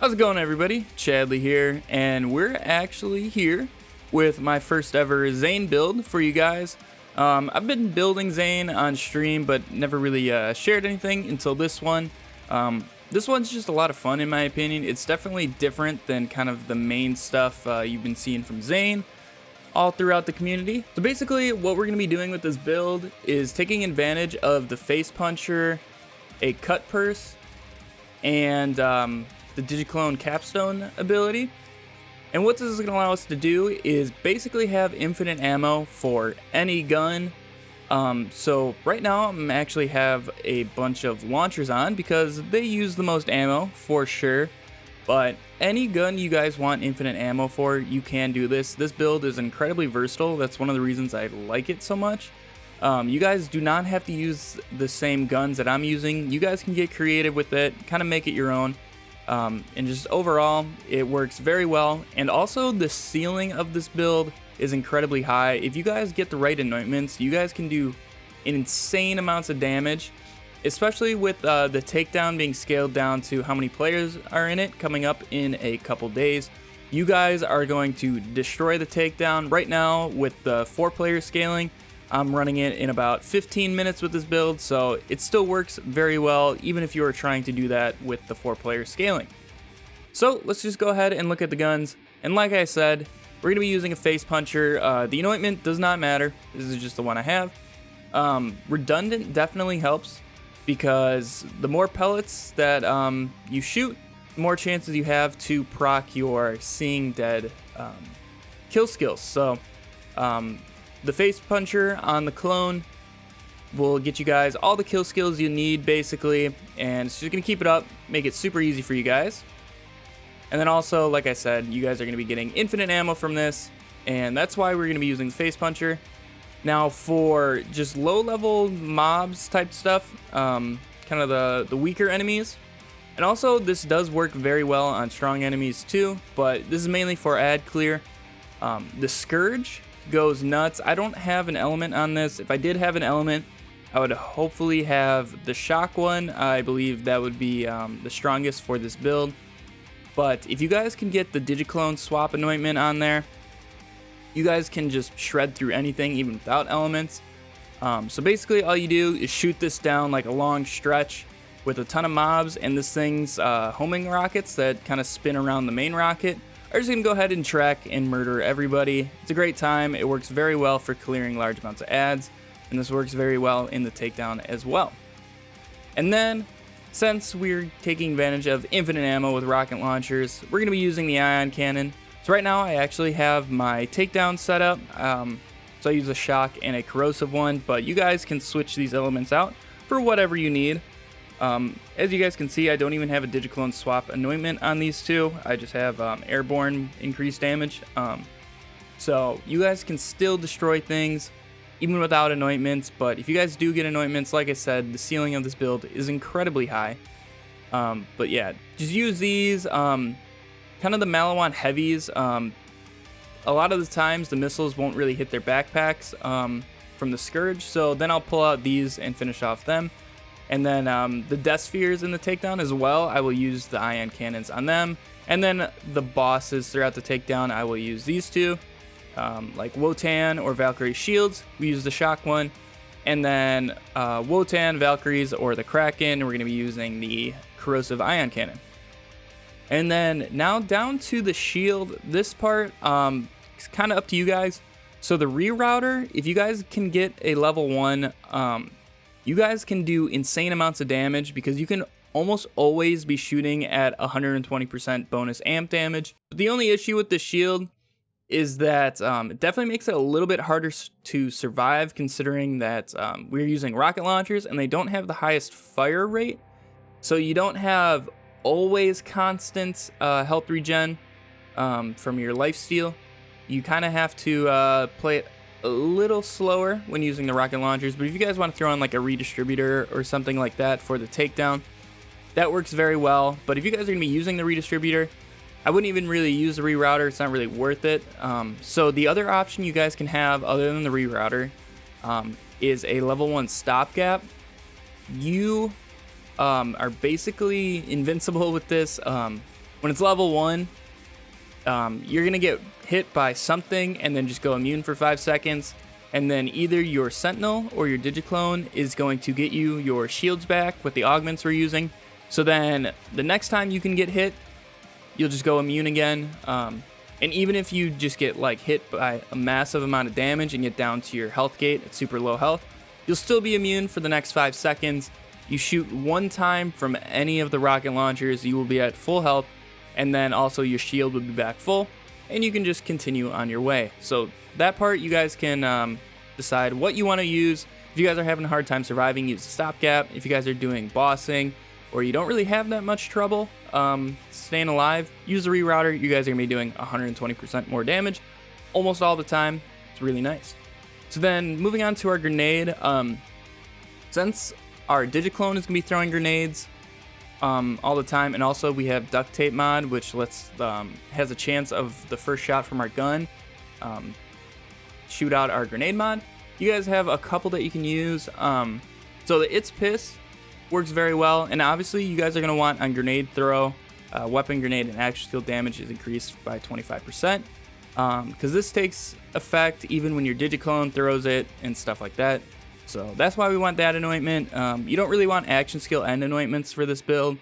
How's it going, everybody? Chadley here, and we're actually here with my first ever Zane build for you guys. I've been building Zane on stream, but never really shared anything until this one. This one's just a lot of fun in my opinion. It's definitely different than kind of the main stuff you've been seeing from Zane all throughout the community. So basically what we're going to be doing with this build is taking advantage of the face puncher, a cut purse, and the Digiclone capstone ability. And what this is going to allow us to do is basically have infinite ammo for any gun. So right now I'm actually have a bunch of launchers on because they use the most ammo for sure. But any gun you guys want infinite ammo for, you can do this. This build is incredibly versatile. That's one of the reasons I like it so much. You guys do not have to use the same guns that I'm using. You guys can get creative with it, kind of make it your own. And just overall, it works very well. And also the ceiling of this build is incredibly high. If you guys get the right anointments, you guys can do insane amounts of damage, especially with the takedown being scaled down to how many players are in it coming up in a couple days. You guys are going to destroy the takedown. Right now with the 4-player scaling, I'm running it in about 15 minutes with this build, so it still works very well even if you are trying to do that with the 4-player scaling. So let's just go ahead and look at the guns. And like I said, we're going to be using a face puncher. The anointment does not matter. This is just the one I have. Redundant definitely helps because the more pellets that you shoot, the more chances you have to proc your seeing dead kill skills. So the face puncher on the clone will get you guys all the kill skills you need basically, and it's just going to keep it up, make it super easy for you guys. And then also, like I said, you guys are going to be getting infinite ammo from this, and that's why we're going to be using the face puncher. Now for just low level mobs type stuff, kind of the weaker enemies, and also this does work very well on strong enemies too, but this is mainly for ad clear. The Scourge goes nuts. I don't have an element on this. If I did have an element, I would hopefully have the shock one. I believe that would be the strongest for this build. But if you guys can get the Digiclone swap anointment on there, you guys can just shred through anything even without elements. So basically all you do is shoot this down like a long stretch with a ton of mobs, and this thing's homing rockets that kind of spin around the main rocket are just going to go ahead and track and murder everybody. It's a great time. It works very well for clearing large amounts of ads, and this works very well in the takedown as well. And then, since we're taking advantage of infinite ammo with rocket launchers, we're going to be using the ion cannon. So right now I actually have my takedown setup. So I use a shock and a corrosive one, but you guys can switch these elements out for whatever you need. As you guys can see, I don't even have a Digiclone swap anointment on these two. I just have airborne increased damage. So you guys can still destroy things even without anointments, but if you guys do get anointments, like I said, the ceiling of this build is incredibly high. But yeah, just use these. Kind of the Malawan heavies, a lot of the times the missiles won't really hit their backpacks from the Scourge, so then I'll pull out these and finish off them. And then the Death Spheres in the takedown as well, I will use the ion cannons on them. And then the bosses throughout the takedown, I will use these two, like Wotan or Valkyrie shields. We use the shock one. And then Wotan, Valkyries, or the Kraken, we're going to be using the corrosive ion cannon. And then now down to the shield. This part, it's kind of up to you guys. So the rerouter, if you guys can get a level 1, you guys can do insane amounts of damage because you can almost always be shooting at 120% bonus amp damage. But the only issue with the shield is that it definitely makes it a little bit harder to survive, considering that we're using rocket launchers and they don't have the highest fire rate. So you don't have always constant health regen from your lifesteal. You kind of have to play it a little slower when using the rocket launchers, but if you guys want to throw on like a Redistributor or something like that for the takedown, that works very well. But if you guys are going to be using the Redistributor, I wouldn't even really use the rerouter. It's not really worth it. So the other option you guys can have other than the rerouter is a level 1 stopgap. You are basically invincible with this. When When it's level 1, you're going to get hit by something and then just go immune for 5 seconds. And then either your Sentinel or your Digiclone is going to get you your shields back with the augments we're using. So then the next time you can get hit, you'll just go immune again. And even if you just get like hit by a massive amount of damage and get down to your health gate at super low health, you'll still be immune for the next 5 seconds. You shoot 1 time from any of the rocket launchers, you will be at full health, and then also your shield will be back full, and you can just continue on your way. So that part, you guys can decide what you want to use. If you guys are having a hard time surviving, use the stopgap. If you guys are doing bossing, or you don't really have that much trouble staying alive, use the rerouter. You guys are going to be doing 120% more damage almost all the time. It's really nice. So then moving on to our grenade, since our Digiclone is going to be throwing grenades all the time, and also we have duct tape mod, which has a chance of the first shot from our gun shoot out our grenade mod. You guys have a couple that you can use. So the It's Piss works very well, and obviously you guys are going to want on grenade throw, weapon grenade and action skill damage is increased by 25%, because this takes effect even when your Digiclone throws it and stuff like that. So that's why we want that anointment. You don't really want action skill and anointments for this build.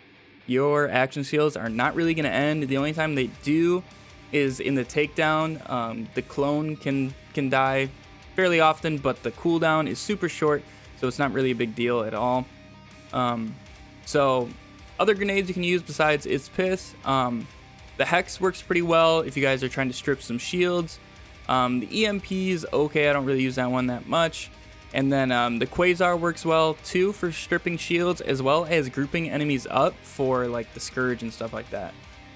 Your action skills are not really going to end. The only time they do is in the takedown. The clone can die fairly often, but the cooldown is super short, so it's not really a big deal at all. So other grenades you can use besides It's Piss, the Hex works pretty well if you guys are trying to strip some shields. The EMP is okay, I don't really use that one that much. And then the Quasar works well too for stripping shields, as well as grouping enemies up for like the Scourge and stuff like that.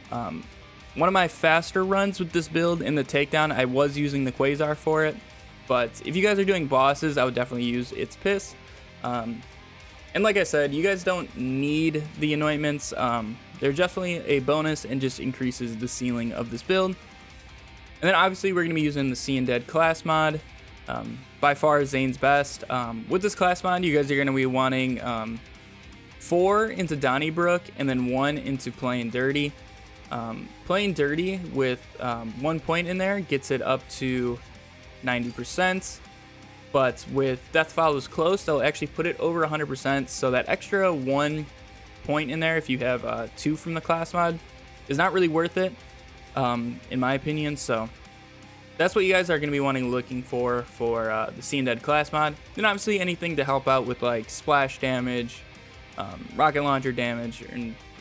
One of my faster runs with this build in the takedown, I was using the Quasar for it. But if you guys are doing bosses, I would definitely use It's Piss. And like I said, you guys don't need the anointments. They're definitely a bonus and just increases the ceiling of this build. And then obviously we're going to be using the Seeing Dead class mod. By far Zane's best. With this class mod, you guys are going to be wanting 4 into Donnybrook and then 1 into Playing Dirty. Playing Dirty with 1 point in there gets it up to 90%. But with Death Follows Close, they'll actually put it over 100%. So that extra 1 point in there, if you have 2 from the class mod, is not really worth it, in my opinion. So that's what you guys are going to be looking for the Seeing Dead class mod. Then obviously anything to help out with like splash damage, rocket launcher damage,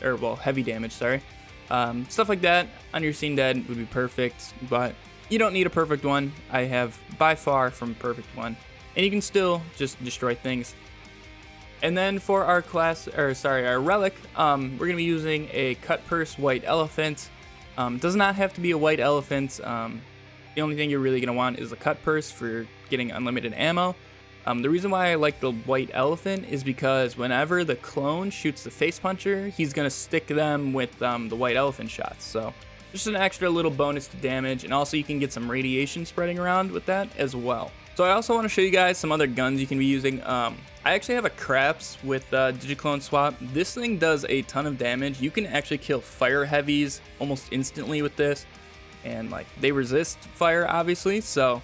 or well, heavy damage, sorry. Stuff like that on your Seeing Dead would be perfect, but you don't need a perfect one. I have by far from perfect one, and you can still just destroy things. And then for our our relic, we're gonna be using a cut purse white elephant. Does not have to be a white elephant. The only thing you're really gonna want is a cut purse for getting unlimited ammo. The reason why I like the white elephant is because whenever the clone shoots the face puncher, he's gonna stick them with the white elephant shots. So just an extra little bonus to damage, and also you can get some radiation spreading around with that as well. So I also want to show you guys some other guns you can be using. I actually have a Craps with Digiclone Swap. This thing does a ton of damage. You can actually kill fire heavies almost instantly with this, and like they resist fire obviously, so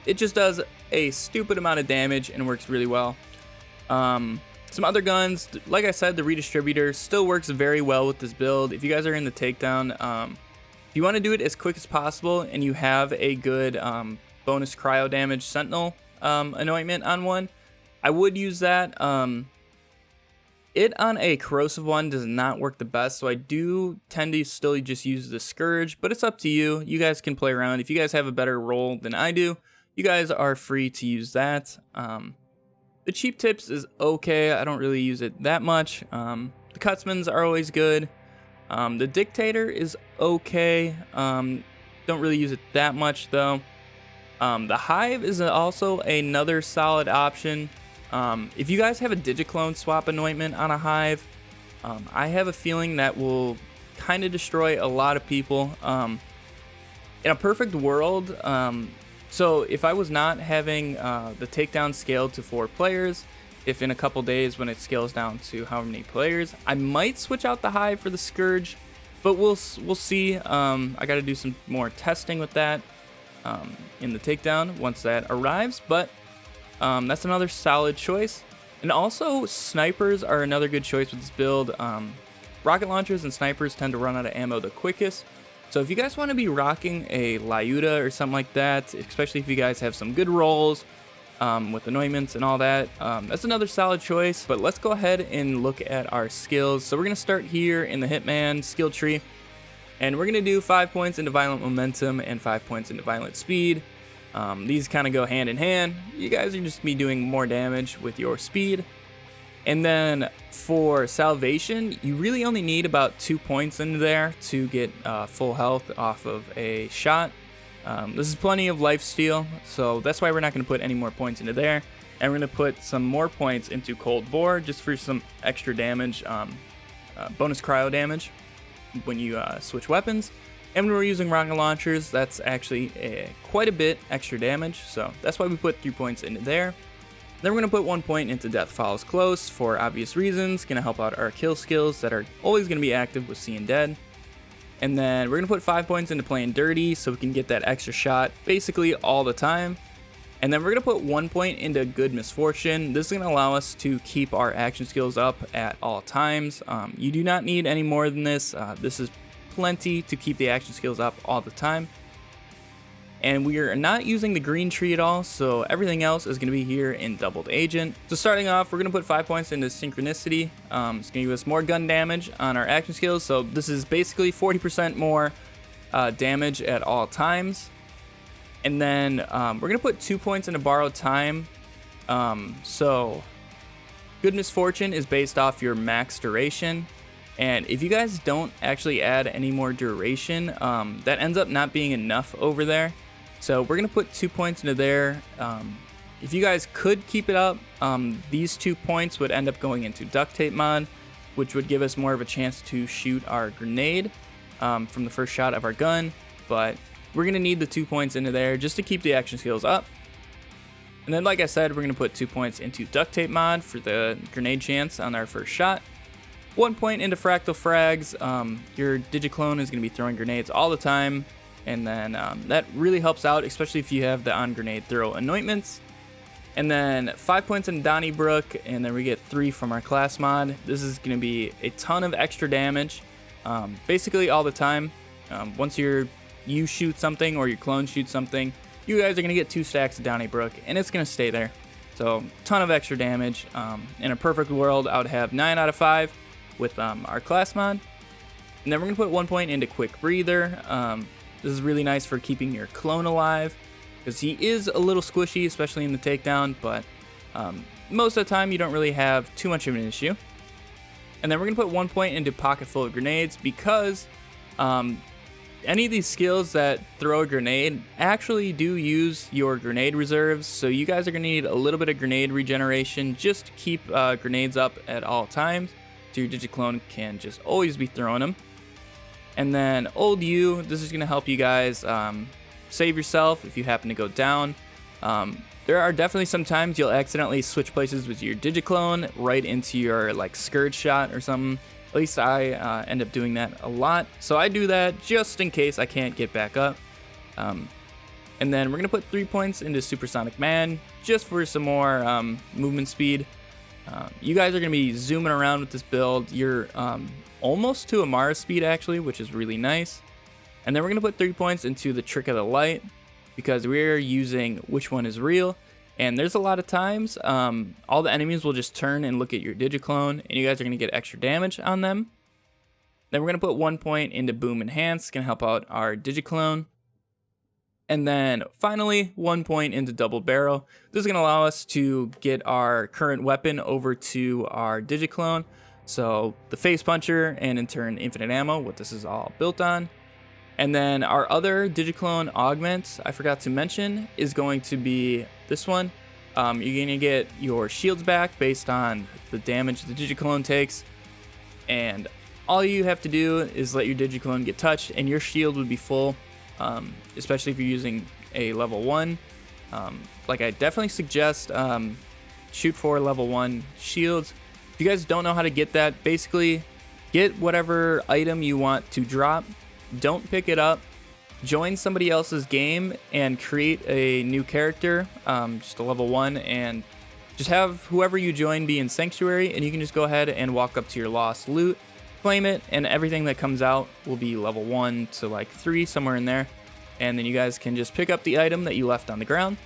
it just does a stupid amount of damage and works really well. Some other guns, like I said, the Redistributor still works very well with this build. If you guys are in the takedown, if you want to do it as quick as possible and you have a good bonus cryo damage Sentinel anointment on one, I would use that. It on a corrosive one does not work the best, so I do tend to still just use the Scourge, but it's up to you. You guys can play around. If you guys have a better roll than I do, you guys are free to use that. The Cheap Tips is okay. I don't really use it that much. The Cutsmans are always good. The Dictator is okay. Don't really use it that much though. The Hive is also another solid option. If you guys have a Digiclone Swap anointment on a Hive, I have a feeling that will kind of destroy a lot of people. In a perfect world, so if I was not having the takedown scaled to 4 players, if in a couple days when it scales down to how many players, I might switch out the Hive for the Scourge. but we'll see. I got to do some more testing with that in the takedown once that arrives, but that's another solid choice. And also, snipers are another good choice with this build. Rocket launchers and snipers tend to run out of ammo the quickest. So if you guys want to be rocking a Lyuda or something like that, especially if you guys have some good rolls with anointments and all that, that's another solid choice. But let's go ahead and look at our skills. So we're going to start here in the Hitman skill tree. And we're going to do 5 points into violent momentum and 5 points into violent speed. These kind of go hand in hand. You guys are just be doing more damage with your speed. And then for salvation, you really only need about 2 points into there to get full health off of a shot. This is plenty of lifesteal, so that's why we're not going to put any more points into there. And we're going to put some more points into Cold Bore just for some extra damage, bonus cryo damage when you switch weapons. And when we're using rocket launchers, that's actually quite a bit extra damage, so that's why we put 3 points into there. Then we're going to put 1 point into Death Follows Close for obvious reasons. Going to help out our kill skills that are always going to be active with Seeing Dead. And then we're going to put 5 points into Playing Dirty so we can get that extra shot basically all the time. And then we're going to put 1 point into Good Misfortune. This is going to allow us to keep our action skills up at all times. You do not need any more than this. This is plenty to keep the action skills up all the time. And we are not using the green tree at all, so everything else is going to be here in Doubled Agent. So starting off, we're going to put 5 points into Synchronicity. It's going to give us more gun damage on our action skills, so this is basically 40% more damage at all times. And then we're going to put 2 points into Borrowed Time. So Good Misfortune is based off your max duration. And if you guys don't actually add any more duration, that ends up not being enough over there. So we're going to put 2 points into there. If you guys could keep it up, these 2 points would end up going into Duct Tape mod, which would give us more of a chance to shoot our grenade from the first shot of our gun. But we're going to need the 2 points into there just to keep the action skills up. And then, like I said, we're going to put 2 points into Duct Tape mod for the grenade chance on our first shot. 1 point into Fractal Frags. Your Digiclone is going to be throwing grenades all the time. And then that really helps out, especially if you have the on grenade throw anointments. And then 5 points in Donnybrook, and then we get 3 from our class mod. This is going to be a ton of extra damage, basically all the time. Once you shoot something or your clone shoots something, you guys are going to get 2 stacks of Donnybrook, and it's going to stay there. So ton of extra damage. In a perfect world, I would have 9 out of 5 with our class mod. And then we're going to put 1 point into Quick Breather. This is really nice for keeping your clone alive, because he is a little squishy, especially in the takedown, but most of the time you don't really have too much of an issue. And then we're going to put 1 point into Pocket Full of Grenades, because any of these skills that throw a grenade actually do use your grenade reserves, so you guys are going to need a little bit of grenade regeneration just to keep grenades up at all times, so your Digiclone can just always be throwing them. And then Old U, this is going to help you guys save yourself if you happen to go down. There are definitely some times you'll accidentally switch places with your Digiclone right into your like Scourge shot or something. At least I end up doing that a lot. So I do that just in case I can't get back up. And then we're going to put 3 points into Supersonic Man just for some more movement speed. You guys are going to be zooming around with this build. You're almost to Amara speed actually, which is really nice. And then we're going to put 3 points into the Trick of the Light, because we're using Which One Is Real. And there's a lot of times all the enemies will just turn and look at your Digiclone, and you guys are going to get extra damage on them. Then we're going to put 1 point into Boom Enhance, going to help out our Digiclone. And then finally, 1 point into Double Barrel. This is going to allow us to get our current weapon over to our Digiclone. So the Face Puncher, and in turn Infinite Ammo, what this is all built on. And then our other Digiclone augment, I forgot to mention, is going to be this one. You're going to get your shields back based on the damage the Digiclone takes. And all you have to do is let your Digiclone get touched, and your shield would be full, especially if you're using a level 1. Like I definitely suggest shoot for level 1 shields. If you guys don't know how to get that, basically get whatever item you want to drop, don't pick it up, join somebody else's game and create a new character, just a level 1, and just have whoever you join be in Sanctuary, and you can just go ahead and walk up to your lost loot, claim it, and everything that comes out will be level 1 to like 3, somewhere in there. And then you guys can just pick up the item that you left on the ground,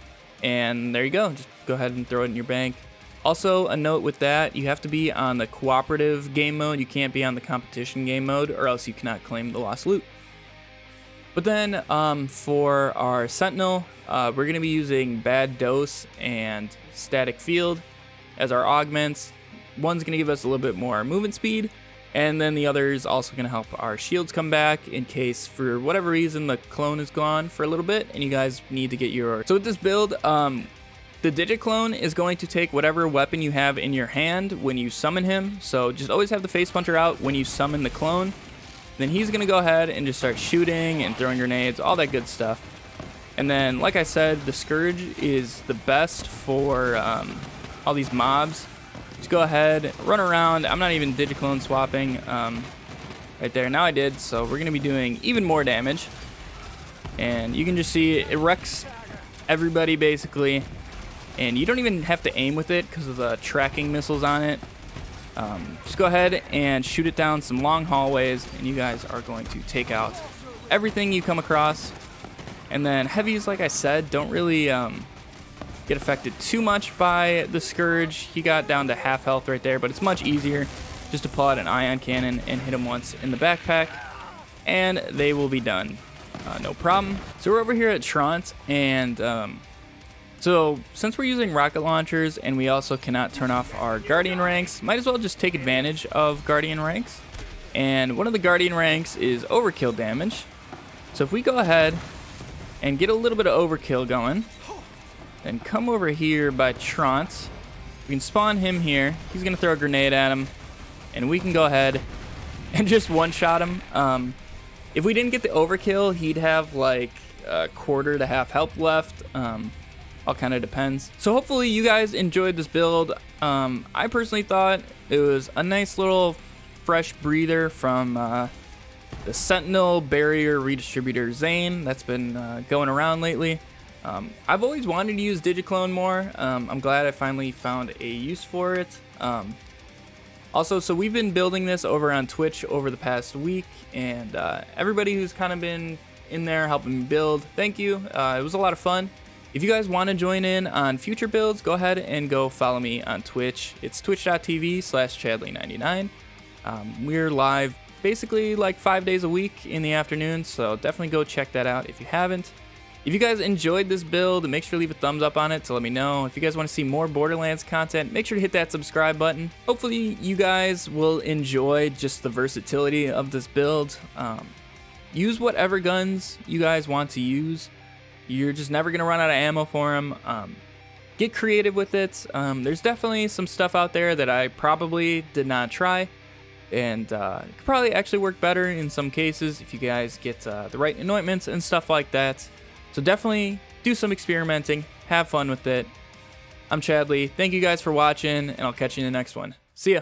and there you go. Just go ahead and throw it in your bank. Also, a note with that, you have to be on the cooperative game mode. You can't be on the competition game mode, or else you cannot claim the lost loot. But then for our Sentinel, we're going to be using Bad Dose and Static Field as our augments. One's going to give us a little bit more movement speed, and then the other is also going to help our shields come back in case for whatever reason the clone is gone for a little bit and you guys need to get your... So with this build, the Digit Clone is going to take whatever weapon you have in your hand when you summon him. So just always have the Face Puncher out when you summon the clone. Then he's going to go ahead and just start shooting and throwing grenades, all that good stuff. And then, like I said, the Scourge is the best for all these mobs. Just go ahead, run around. I'm not even Digiclone swapping right there. Now I did, so we're going to be doing even more damage. And you can just see it wrecks everybody, basically. And you don't even have to aim with it because of the tracking missiles on it. Just go ahead and shoot it down some long hallways, and you guys are going to take out everything you come across. And then heavies, like I said, don't really get affected too much by the Scourge. He got down to half health right there, but it's much easier just to pull out an ion cannon and hit him once in the backpack, and they will be done. No problem. So we're over here at Trant, and so since we're using rocket launchers and we also cannot turn off our Guardian ranks, might as well just take advantage of Guardian ranks. And one of the Guardian ranks is overkill damage. So if we go ahead and get a little bit of overkill going, then come over here by Trant. We can spawn him here. He's going to throw a grenade at him, and we can go ahead and just one-shot him. If we didn't get the overkill, he'd have like a quarter to half health left. All kind of depends. So hopefully you guys enjoyed this build. I personally thought it was a nice little fresh breather from the Sentinel Barrier Redistributor Zane that's been going around lately. I've always wanted to use Digiclone more. I'm glad I finally found a use for it. Also, so we've been building this over on Twitch over the past week, and everybody who's kind of been in there helping me build, thank you. It was a lot of fun. If you guys want to join in on future builds, go ahead and go follow me on Twitch. It's twitch.tv/Chadley99. We're live basically like 5 days a week in the afternoon, so definitely go check that out if you haven't. If you guys enjoyed this build, make sure to leave a thumbs up on it to let me know. If you guys want to see more Borderlands content, make sure to hit that subscribe button. Hopefully you guys will enjoy just the versatility of this build. Use whatever guns you guys want to use. You're just never going to run out of ammo for them. Get creative with it. There's definitely some stuff out there that I probably did not try, and it could probably actually work better in some cases if you guys get the right anointments and stuff like that. So definitely do some experimenting. Have fun with it. I'm Chadley. Thank you guys for watching, and I'll catch you in the next one. See ya.